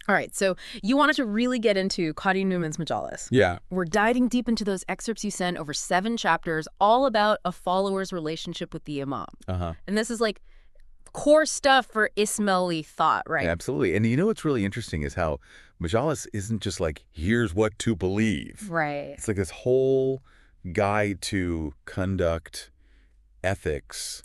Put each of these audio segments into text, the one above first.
All right, so you wanted to really get into Qadi Numan's Majalis. Yeah. We're diving deep into those excerpts you sent over 7 chapters, all about a follower's relationship with the Imam. And this is like core stuff for Ismaili thought, right? Absolutely. And you know what's really interesting is how Majalis isn't just like, here's what to believe. Right. It's like this whole guide to conduct, ethics,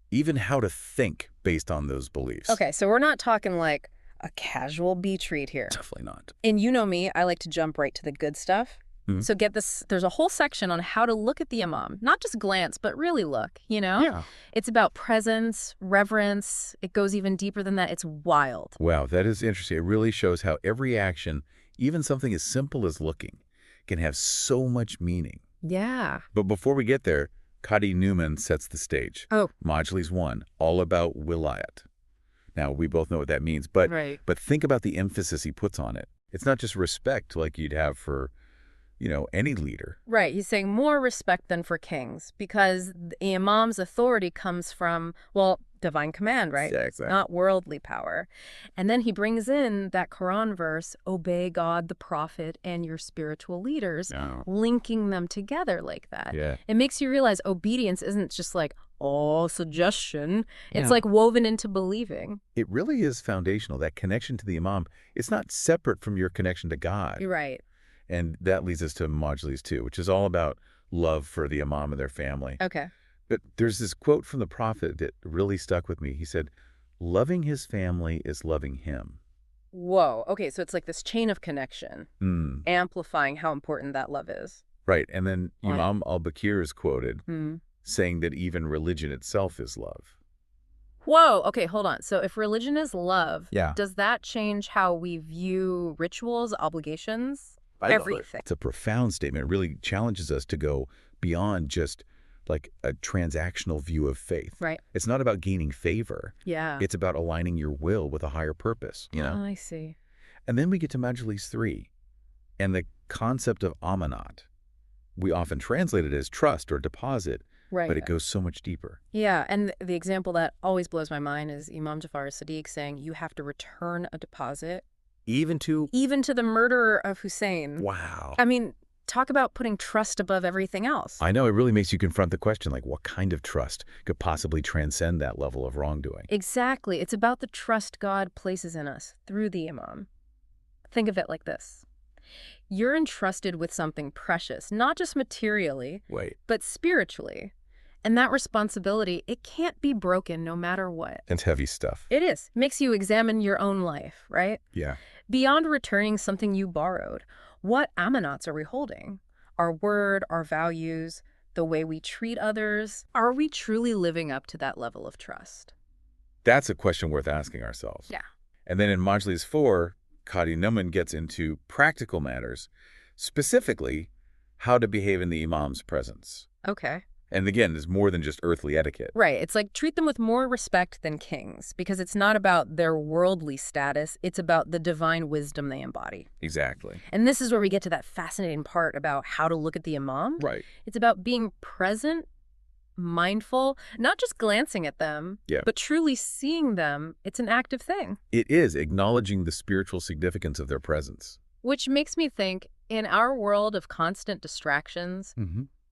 even how to think based on those beliefs. Okay, so we're not talking like a casual beach read here. Definitely not. And you know me, I like to jump right to the good stuff. So get this, there's a whole section on how to look at the Imam. Not just glance, but really look, you know? Yeah. It's about presence, reverence. It goes even deeper than that. It's wild. Wow, that is interesting. It really shows how every action, even something as simple as looking, can have so much meaning. Yeah. But before we get there, Qadi Numan sets the stage. Oh. Majalis 1, all about wilayat. Now, we both know what that means, but think about the emphasis he puts on it. It's not just respect like you'd have for, you know, any leader. Right. He's saying more respect than for kings because the Imam's authority comes from, well, divine command, right? Exactly. Not worldly power. And then he brings in that Quran verse, obey God, the prophet, and your spiritual leaders, linking them together like that. Yeah. It makes you realize obedience isn't just like, oh, suggestion. It's like woven into believing. It really is foundational. That connection to the Imam, it's not separate from your connection to God. You're right. And that leads us to Majalis 2, which is all about love for the Imam and their family. Okay. But there's this quote from the Prophet that really stuck with me. He said, loving his family is loving him. Whoa. Okay, so it's like this chain of connection, amplifying how important that love is. Right. And then Imam al-Bakir is quoted saying that even religion itself is love. Whoa. Okay, hold on. So if religion is love, Yeah. does that change how we view rituals, obligations, everything? It's a profound statement. It really challenges us to go beyond just like a transactional view of faith. Right. It's not about gaining favor. Yeah. It's about aligning your will with a higher purpose, you know? Oh, I see. And then we get to Majalis 3 and the concept of amanat. We often translate it as trust or deposit, but it goes so much deeper. Yeah, and the example that always blows my mind is Imam Jafar as-Sadiq saying you have to return a deposit. Even to the murderer of Hussein. Wow. I mean, talk about putting trust above everything else. I know, it really makes you confront the question, like what kind of trust could possibly transcend that level of wrongdoing? Exactly. It's about the trust God places in us through the Imam. Think of it like this. You're entrusted with something precious, not just materially, but spiritually. And that responsibility, it can't be broken no matter what. It's heavy stuff. It is. Makes you examine your own life, right? Yeah. Beyond returning something you borrowed, what amanats are we holding? Our word, our values, the way we treat others. Are we truly living up to that level of trust? That's a question worth asking ourselves. Yeah. And then in Majalis 4, Qadi Numan gets into practical matters, specifically how to behave in the Imam's presence. Okay. And again, there's more than just earthly etiquette. Right. It's like treat them with more respect than kings, because it's not about their worldly status. It's about the divine wisdom they embody. Exactly. And this is where we get to that fascinating part about how to look at the Imam. Right. It's about being present, mindful, not just glancing at them, but truly seeing them. It's an active thing. It is, acknowledging the spiritual significance of their presence. Which makes me think, in our world of constant distractions,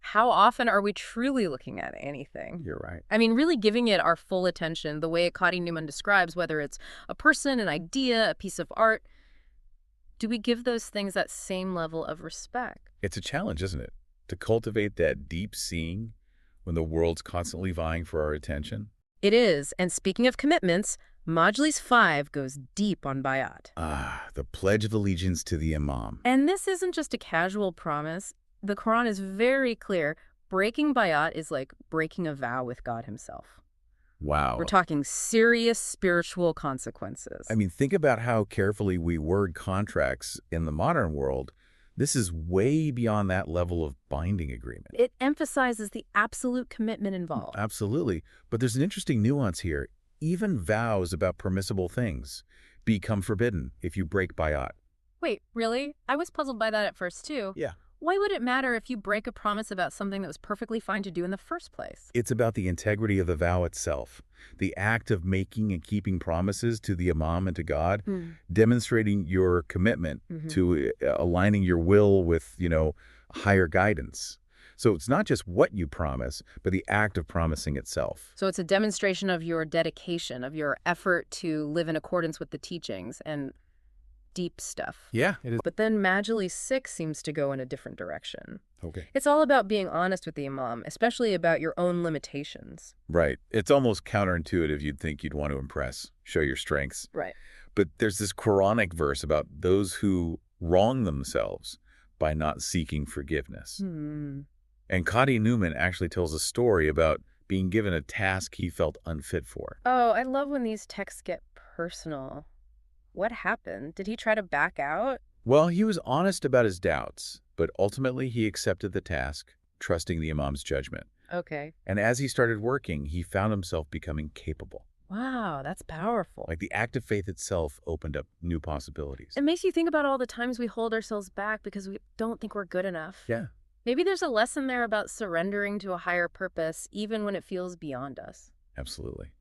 how often are we truly looking at anything? You're right. I mean, really giving it our full attention, the way Qadi Numan describes, whether it's a person, an idea, a piece of art. Do we give those things that same level of respect? It's a challenge, isn't it? To cultivate that deep seeing when the world's constantly vying for our attention. It is. And speaking of commitments, Majalis 5 goes deep on bayat. The Pledge of Allegiance to the Imam. And this isn't just a casual promise. The Quran is very clear. Breaking bayat is like breaking a vow with God himself. Wow. We're talking serious spiritual consequences. I mean, think about how carefully we word contracts in the modern world. This is way beyond that level of binding agreement. It emphasizes the absolute commitment involved. Absolutely. But there's an interesting nuance here. Even vows about permissible things become forbidden if you break bayat. Wait, really? I was puzzled by that at first, too. Yeah. Why would it matter if you break a promise about something that was perfectly fine to do in the first place? It's about the integrity of the vow itself. The act of making and keeping promises to the Imam and to God, demonstrating your commitment to aligning your will with, higher guidance. So it's not just what you promise, but the act of promising itself. So it's a demonstration of your dedication, of your effort to live in accordance with the teachings and deep stuff. Yeah, it is. But then Majalis 6 seems to go in a different direction. Okay. It's all about being honest with the Imam, especially about your own limitations. Right. It's almost counterintuitive. You'd think you'd want to impress, show your strengths. Right. But there's this Quranic verse about those who wrong themselves by not seeking forgiveness. And Qadi Numan actually tells a story about being given a task he felt unfit for. Oh, I love when these texts get personal. What happened? Did he try to back out? Well, he was honest about his doubts, but ultimately he accepted the task, trusting the Imam's judgment. Okay. And as he started working, he found himself becoming capable. Wow, that's powerful. Like the act of faith itself opened up new possibilities. It makes you think about all the times we hold ourselves back because we don't think we're good enough. Yeah. Maybe there's a lesson there about surrendering to a higher purpose, even when it feels beyond us. Absolutely.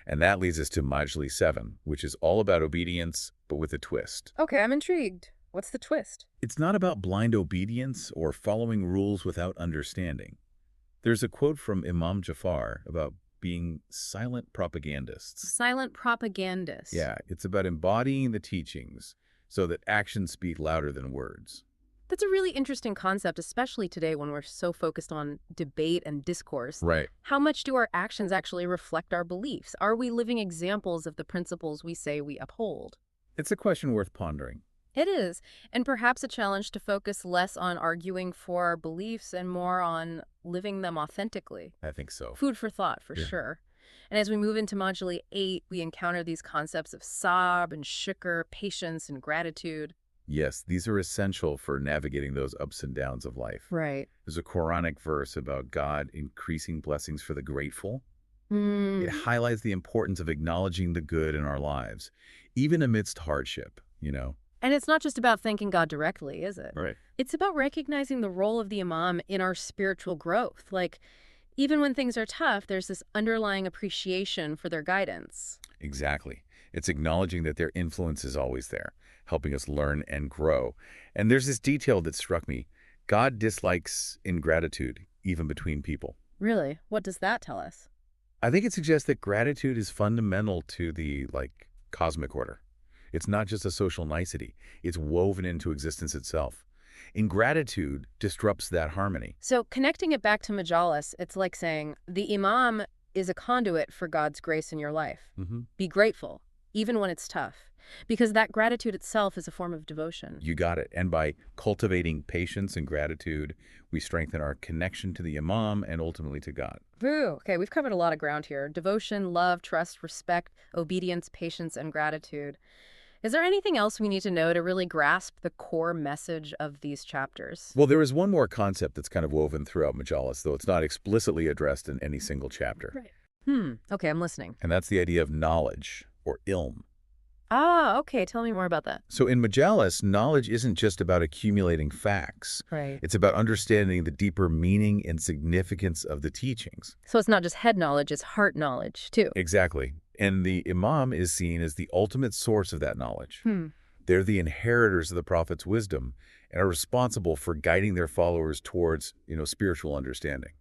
And that leads us to Majalis 7, which is all about obedience, but with a twist. Okay, I'm intrigued. What's the twist? It's not about blind obedience or following rules without understanding. There's a quote from Imam Jafar about being silent propagandists. Silent propagandists. Yeah, it's about embodying the teachings so that actions speak louder than words. That's a really interesting concept, especially today when we're so focused on debate and discourse. Right. How much do our actions actually reflect our beliefs? Are we living examples of the principles we say we uphold? It's a question worth pondering. It is, and perhaps a challenge to focus less on arguing for our beliefs and more on living them authentically. I think so. Food for thought, for sure. And as we move into Module 8, we encounter these concepts of sabr and shukr, patience and gratitude. Yes, these are essential for navigating those ups and downs of life. Right. There's a Quranic verse about God increasing blessings for the grateful. It highlights the importance of acknowledging the good in our lives, even amidst hardship, And it's not just about thanking God directly, is it? Right. It's about recognizing the role of the Imam in our spiritual growth. Like, even when things are tough, there's this underlying appreciation for their guidance. Exactly. It's acknowledging that their influence is always there, helping us learn and grow. And there's this detail that struck me. God dislikes ingratitude, even between people. Really? What does that tell us? I think it suggests that gratitude is fundamental to the, cosmic order. It's not just a social nicety. It's woven into existence itself. Ingratitude disrupts that harmony. So connecting it back to Majalis, it's like saying the Imam is a conduit for God's grace in your life. Be grateful, even when it's tough, because that gratitude itself is a form of devotion. You got it. And by cultivating patience and gratitude, we strengthen our connection to the Imam and ultimately to God. Woo. Okay, we've covered a lot of ground here. Devotion, love, trust, respect, obedience, patience, and gratitude. Is there anything else we need to know to really grasp the core message of these chapters? Well, there is one more concept that's kind of woven throughout Majalis, though it's not explicitly addressed in any single chapter. Right. Okay, I'm listening. And that's the idea of knowledge, or ilm. Ah, okay. Tell me more about that. So in Majalis, knowledge isn't just about accumulating facts. Right. It's about understanding the deeper meaning and significance of the teachings. So it's not just head knowledge, it's heart knowledge, too. Exactly. And the Imam is seen as the ultimate source of that knowledge. They're the inheritors of the Prophet's wisdom and are responsible for guiding their followers towards, spiritual understanding.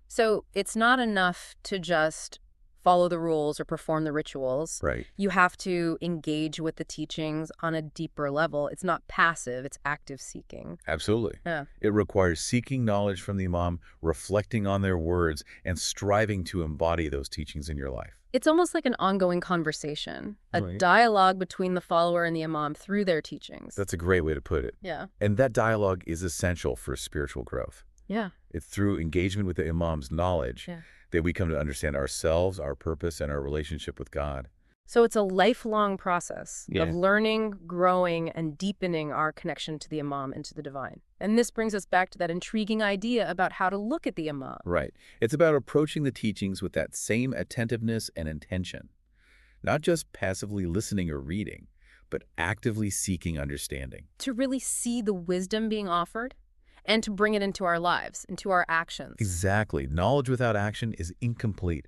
So it's not enough to just follow the rules or perform the rituals. Right. You have to engage with the teachings on a deeper level. It's not passive, it's active seeking. Absolutely. Yeah. It requires seeking knowledge from the Imam, reflecting on their words, and striving to embody those teachings in your life. It's almost like an ongoing conversation, a dialogue between the follower and the Imam through their teachings. That's a great way to put it. Yeah. And that dialogue is essential for spiritual growth. Yeah. It's through engagement with the Imam's knowledge that we come to understand ourselves, our purpose, and our relationship with God. So it's a lifelong process of learning, growing, and deepening our connection to the Imam and to the divine. And this brings us back to that intriguing idea about how to look at the Imam. Right. It's about approaching the teachings with that same attentiveness and intention. Not just passively listening or reading, but actively seeking understanding. To really see the wisdom being offered and to bring it into our lives, into our actions. Exactly. Knowledge without action is incomplete.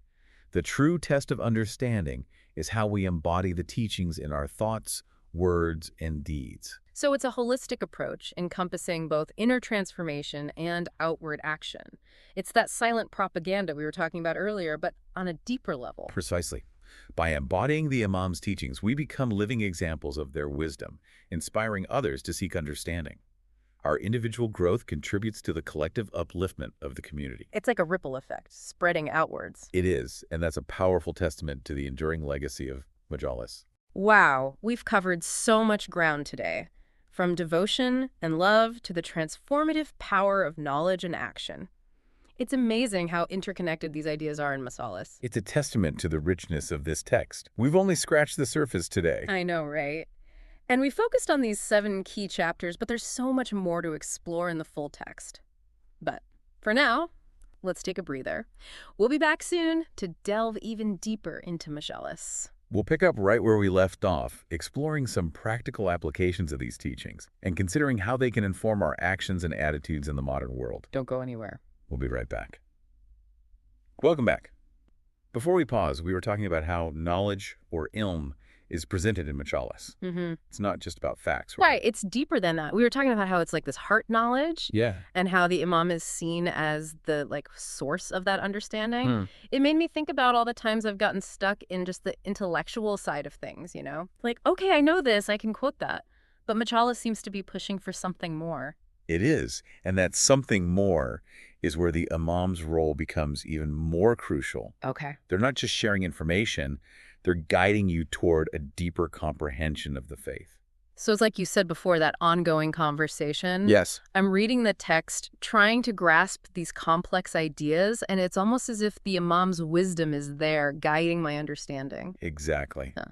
The true test of understanding is how we embody the teachings in our thoughts, words, and deeds. So it's a holistic approach encompassing both inner transformation and outward action. It's that silent propaganda we were talking about earlier, but on a deeper level. Precisely. By embodying the Imam's teachings, we become living examples of their wisdom, inspiring others to seek understanding. Our individual growth contributes to the collective upliftment of the community. It's like a ripple effect, spreading outwards. It is, and that's a powerful testament to the enduring legacy of Majalis. Wow, we've covered so much ground today. From devotion and love to the transformative power of knowledge and action. It's amazing how interconnected these ideas are in Majalis. It's a testament to the richness of this text. We've only scratched the surface today. I know, right? And we focused on these 7 key chapters, but there's so much more to explore in the full text. But for now, let's take a breather. We'll be back soon to delve even deeper into Majalis. We'll pick up right where we left off, exploring some practical applications of these teachings and considering how they can inform our actions and attitudes in the modern world. Don't go anywhere. We'll be right back. Welcome back. Before we pause, we were talking about how knowledge, or ilm, is presented in Majalis. It's not just about facts, right? Right, it's deeper than that. We were talking about how it's like this heart knowledge. Yeah. And how the Imam is seen as the source of that understanding. It made me think about all the times I've gotten stuck in just the intellectual side of things, you know? Like, okay, I know this, I can quote that. But Majalis seems to be pushing for something more. It is, and that something more is where the Imam's role becomes even more crucial. Okay. They're not just sharing information, they're guiding you toward a deeper comprehension of the faith. So it's like you said before, that ongoing conversation. Yes. I'm reading the text, trying to grasp these complex ideas, and it's almost as if the Imam's wisdom is there guiding my understanding. Exactly. Yeah.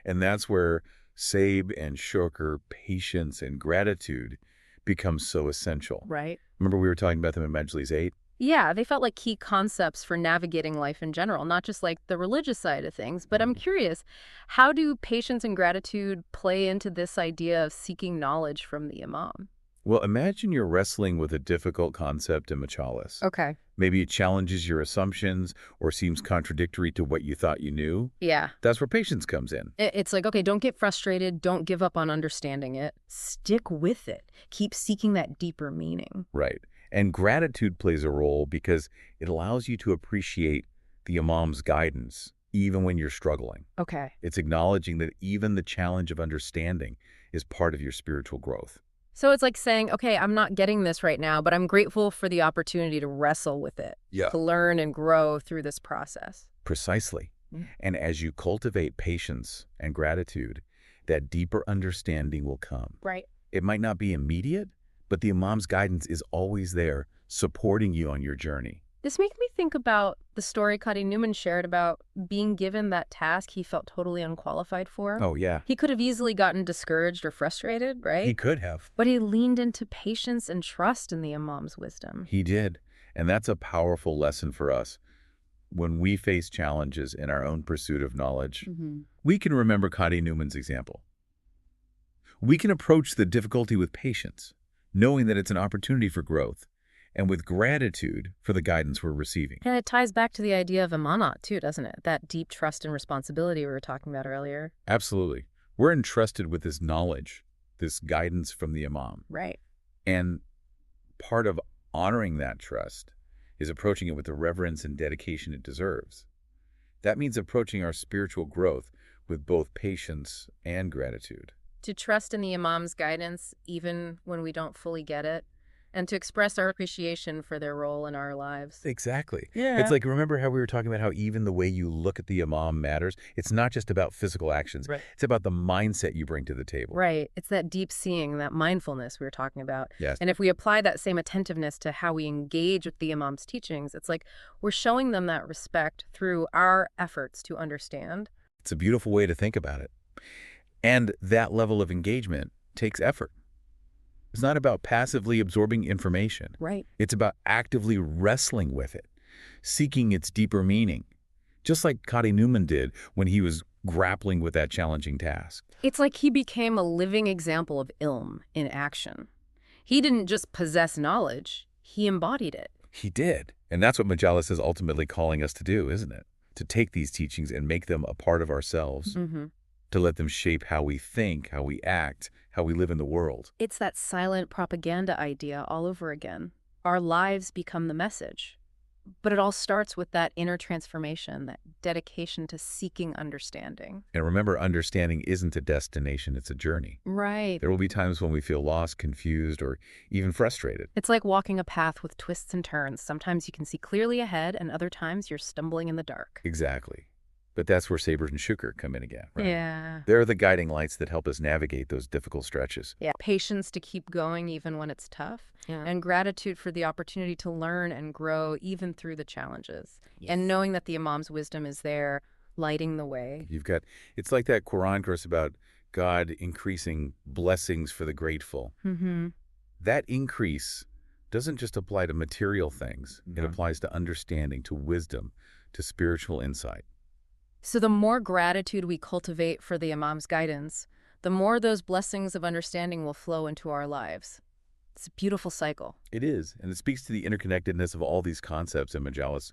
And that's where sabr and shukr, patience and gratitude, become so essential. Right. Remember we were talking about them in Majlis 8? Yeah, they felt like key concepts for navigating life in general, not just like the religious side of things. But I'm curious, how do patience and gratitude play into this idea of seeking knowledge from the Imam? Well, imagine you're wrestling with a difficult concept in Majalis. Okay. Maybe it challenges your assumptions or seems contradictory to what you thought you knew. Yeah. That's where patience comes in. It's like, okay, don't get frustrated. Don't give up on understanding it. Stick with it. Keep seeking that deeper meaning. Right. And gratitude plays a role because it allows you to appreciate the Imam's guidance, even when you're struggling. Okay. It's acknowledging that even the challenge of understanding is part of your spiritual growth. So it's like saying, okay, I'm not getting this right now, but I'm grateful for the opportunity to wrestle with it, to learn and grow through this process. Precisely. And as you cultivate patience and gratitude, that deeper understanding will come. Right. It might not be immediate, but the Imam's guidance is always there, supporting you on your journey. This makes me think about the story Qadi Numan shared about being given that task he felt totally unqualified for. Oh, yeah. He could have easily gotten discouraged or frustrated, right? He could have. But he leaned into patience and trust in the Imam's wisdom. He did. And that's a powerful lesson for us. When we face challenges in our own pursuit of knowledge, we can remember Qadi Numan's example. We can approach the difficulty with patience, knowing that it's an opportunity for growth, and with gratitude for the guidance we're receiving. And it ties back to the idea of amanat too, doesn't it? That deep trust and responsibility we were talking about earlier. Absolutely. We're entrusted with this knowledge, this guidance from the Imam. Right. And part of honoring that trust is approaching it with the reverence and dedication it deserves. That means approaching our spiritual growth with both patience and gratitude. To trust in the Imam's guidance even when we don't fully get it, and to express our appreciation for their role in our lives. Exactly. Yeah. It's like, remember how we were talking about how even the way you look at the Imam matters? It's not just about physical actions. Right. It's about the mindset you bring to the table. Right. It's that deep seeing, that mindfulness we were talking about. Yes. And if we apply that same attentiveness to how we engage with the Imam's teachings, it's like we're showing them that respect through our efforts to understand. It's a beautiful way to think about it. And that level of engagement takes effort. It's not about passively absorbing information. Right. It's about actively wrestling with it, seeking its deeper meaning, just like Qadi Numan did when he was grappling with that challenging task. It's like he became a living example of ilm in action. He didn't just possess knowledge, he embodied it. He did. And that's what Majalis is ultimately calling us to do, isn't it? to take these teachings and make them a part of ourselves, to let them shape how we think, how we act, how we live in the world. It's that silent propaganda idea all over again. Our lives become the message. But it all starts with that inner transformation, that dedication to seeking understanding. And remember, understanding isn't a destination, it's a journey. Right. There will be times when we feel lost, confused, or even frustrated. It's like walking a path with twists and turns. Sometimes you can see clearly ahead, and other times you're stumbling in the dark. Exactly. But that's where Saber and Shukr come in again, right? Yeah. They're the guiding lights that help us navigate those difficult stretches. Yeah. Patience to keep going even when it's tough. Yeah. And gratitude for the opportunity to learn and grow even through the challenges. Yes. And knowing that the Imam's wisdom is there, lighting the way. It's like that Quran verse about God increasing blessings for the grateful. That increase doesn't just apply to material things. It applies to understanding, to wisdom, to spiritual insight. So the more gratitude we cultivate for the Imam's guidance, the more those blessings of understanding will flow into our lives. It's a beautiful cycle. It is, and it speaks to the interconnectedness of all these concepts in Majalis.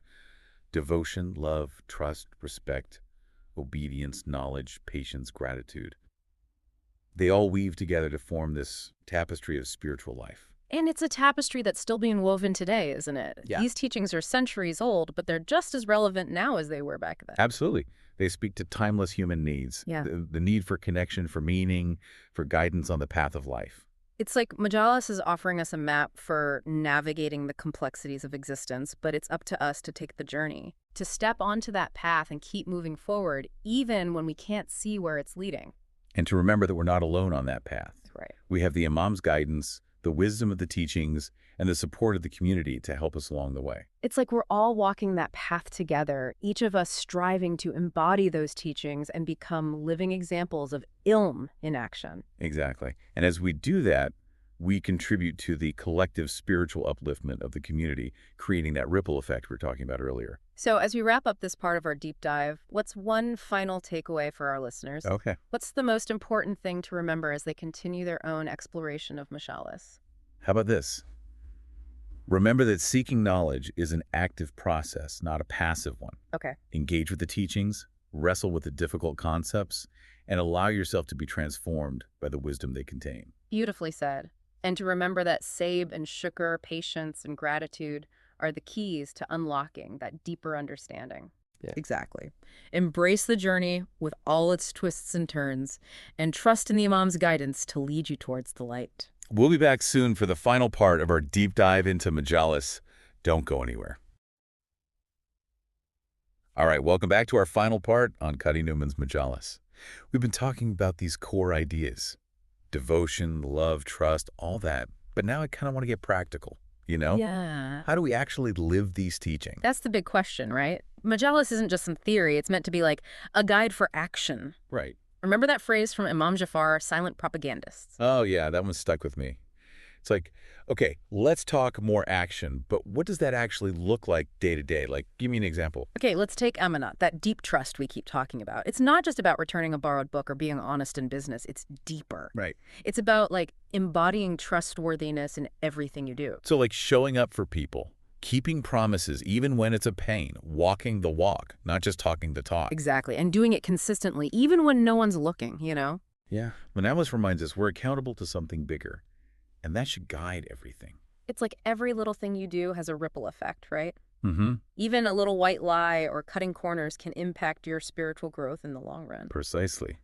Devotion, love, trust, respect, obedience, knowledge, patience, gratitude. They all weave together to form this tapestry of spiritual life. And it's a tapestry that's still being woven today, isn't it? Yeah. These teachings are centuries old, but they're just as relevant now as they were back then. Absolutely. They speak to timeless human needs. Yeah. The need for connection, for meaning, for guidance on the path of life. It's like Majalis is offering us a map for navigating the complexities of existence, but it's up to us to take the journey, to step onto that path and keep moving forward, even when we can't see where it's leading. And to remember that we're not alone on that path. Right. We have the Imam's guidance, the wisdom of the teachings, and the support of the community to help us along the way. It's like we're all walking that path together, each of us striving to embody those teachings and become living examples of ilm in action. Exactly. And as we do that, we contribute to the collective spiritual upliftment of the community, creating that ripple effect we were talking about earlier. So as we wrap up this part of our deep dive, what's one final takeaway for our listeners? Okay. What's the most important thing to remember as they continue their own exploration of Majalis? How about this? Remember that seeking knowledge is an active process, not a passive one. Okay. Engage with the teachings, wrestle with the difficult concepts, and allow yourself to be transformed by the wisdom they contain. Beautifully said. And to remember that Sabe and Shukr, patience and gratitude are the keys to unlocking that deeper understanding. Yeah. Exactly. Embrace the journey with all its twists and turns, and trust in the Imam's guidance to lead you towards the light. We'll be back soon for the final part of our deep dive into Majalis. Don't go anywhere. All right, welcome back to our final part on Qadi Numan's Majalis. We've been talking about these core ideas. Devotion, love, trust, all that. But now I kind of want to get practical, you know? Yeah. How do we actually live these teachings? That's the big question, right? Majalis isn't just some theory. It's meant to be like a guide for action. Right. Remember that phrase from Imam Jafar, silent propagandists? Oh, yeah, that one stuck with me. It's like, okay, let's talk more action, but what does that actually look like day to day? Like, give me an example. Okay, let's take amanat, that deep trust we keep talking about. It's not just about returning a borrowed book or being honest in business. It's deeper. Right. It's about, like, embodying trustworthiness in everything you do. So, like, showing up for people, keeping promises even when it's a pain, walking the walk, not just talking the talk. Exactly, and doing it consistently, even when no one's looking, you know? Yeah. Majalis reminds us we're accountable to something bigger. And that should guide everything. It's like every little thing you do has a ripple effect, right? Mm-hmm. Even a little white lie or cutting corners can impact your spiritual growth in the long run. Precisely.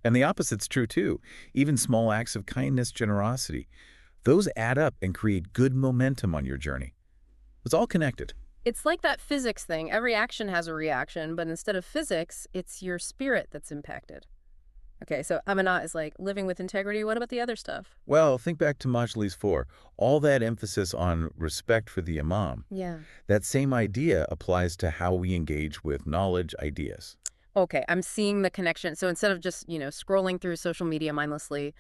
And the opposite's true, too. Even small acts of kindness, generosity, those add up and create good momentum on your journey. It's all connected. It's like that physics thing. Every action has a reaction, but instead of physics, it's your spirit that's impacted. Okay, so amanat is like living with integrity. What about the other stuff? Well, think back to Majlis 4. All that emphasis on respect for the Imam. Yeah. That same idea applies to how we engage with knowledge ideas. Okay, I'm seeing the connection. So instead of just, scrolling through social media mindlessly,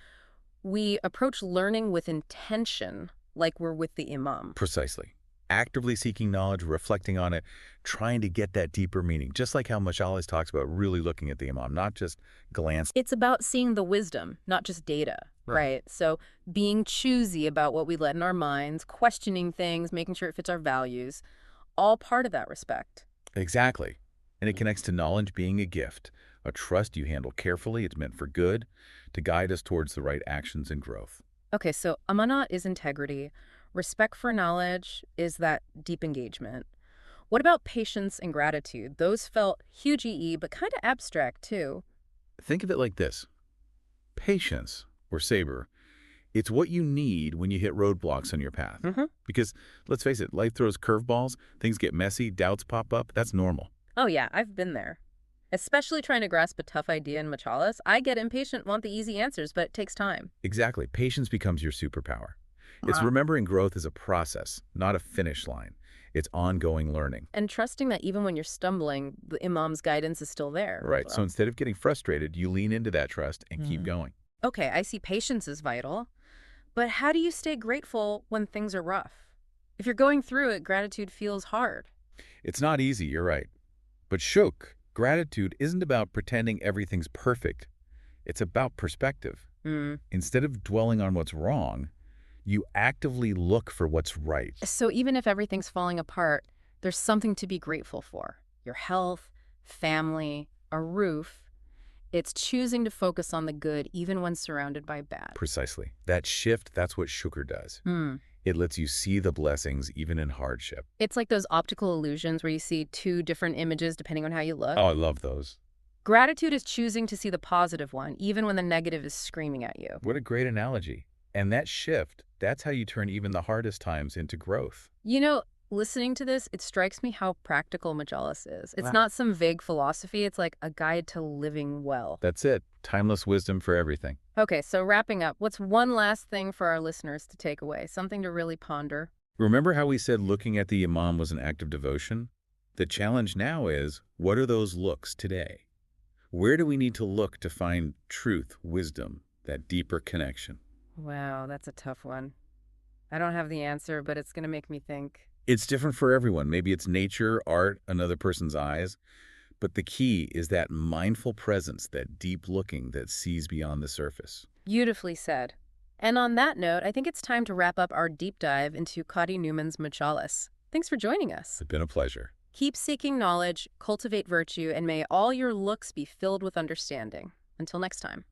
we approach learning with intention like we're with the Imam. Precisely. Actively seeking knowledge, reflecting on it, trying to get that deeper meaning. Just like how Majalis talks about really looking at the Imam, not just glance. It's about seeing the wisdom, not just data, right? So being choosy about what we let in our minds, questioning things, making sure it fits our values, all part of that respect. Exactly. And it connects to knowledge being a gift, a trust you handle carefully. It's meant for good, to guide us towards the right actions and growth. Okay, so amanah is integrity. Respect for knowledge is that deep engagement. What about patience and gratitude? Those felt huge EE, but kind of abstract, too. Think of it like this. Patience, or saber, it's what you need when you hit roadblocks on your path. Because, let's face it, life throws curveballs, things get messy, doubts pop up. That's normal. Oh yeah, I've been there. Especially trying to grasp a tough idea in Majalis. I get impatient, want the easy answers, but it takes time. Exactly. Patience becomes your superpower. It's remembering growth as a process, not a finish line. It's ongoing learning. And trusting that even when you're stumbling, the Imam's guidance is still there. Right. So instead of getting frustrated, you lean into that trust and keep going. Okay, I see patience is vital. But how do you stay grateful when things are rough? If you're going through it, gratitude feels hard. It's not easy, you're right. But gratitude isn't about pretending everything's perfect. It's about perspective. Instead of dwelling on what's wrong, you actively look for what's right. So even if everything's falling apart, there's something to be grateful for. Your health, family, a roof. It's choosing to focus on the good even when surrounded by bad. Precisely. That shift, that's what shukr does. It lets you see the blessings even in hardship. It's like those optical illusions where you see two different images depending on how you look. Oh, I love those. Gratitude is choosing to see the positive one, even when the negative is screaming at you. What a great analogy. And that shift, that's how you turn even the hardest times into growth. You know, listening to this, it strikes me how practical Majalis is. It's not some vague philosophy. It's like a guide to living well. That's it. Timeless wisdom for everything. Okay, so wrapping up, what's one last thing for our listeners to take away? Something to really ponder? Remember how we said looking at the Imam was an act of devotion? The challenge now is, what are those looks today? Where do we need to look to find truth, wisdom, that deeper connection? Wow, that's a tough one. I don't have the answer, but it's going to make me think. It's different for everyone. Maybe it's nature, art, another person's eyes. But the key is that mindful presence, that deep looking that sees beyond the surface. Beautifully said. And on that note, I think it's time to wrap up our deep dive into Qadi Numan's Majalis. Thanks for joining us. It's been a pleasure. Keep seeking knowledge, cultivate virtue, and may all your looks be filled with understanding. Until next time.